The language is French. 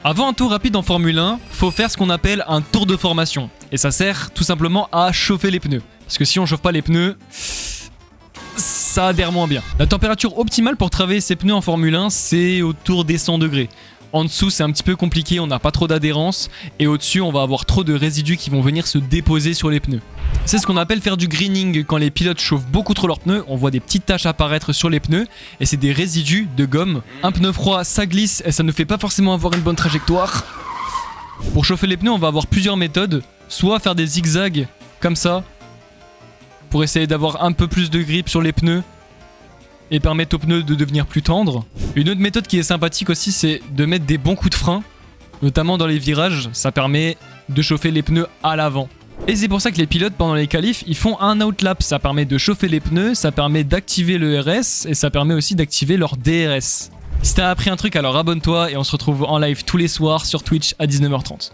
Avant un tour rapide en Formule 1, faut faire ce qu'on appelle un tour de formation. Et ça sert tout simplement à chauffer les pneus. Parce que si on chauffe pas les pneus, ça adhère moins bien. La température optimale pour travailler ces pneus en Formule 1, c'est autour des 100 degrés. En dessous, c'est un petit peu compliqué, on n'a pas trop d'adhérence. Et au-dessus, on va avoir trop de résidus qui vont venir se déposer sur les pneus. C'est ce qu'on appelle faire du greening. Quand les pilotes chauffent beaucoup trop leurs pneus, on voit des petites taches apparaître sur les pneus. Et c'est des résidus de gomme. Un pneu froid, ça glisse et ça ne fait pas forcément avoir une bonne trajectoire. Pour chauffer les pneus, on va avoir plusieurs méthodes. Soit faire des zigzags, comme ça, pour essayer d'avoir un peu plus de grip sur les pneus et permettre aux pneus de devenir plus tendres. Une autre méthode qui est sympathique aussi, c'est de mettre des bons coups de frein, notamment dans les virages. Ça permet de chauffer les pneus à l'avant. Et c'est pour ça que les pilotes, pendant les qualifs, ils font un outlap. Ça permet de chauffer les pneus, ça permet d'activer le RS et ça permet aussi d'activer leur DRS. Si t'as appris un truc, alors abonne-toi et on se retrouve en live tous les soirs sur Twitch à 19h30.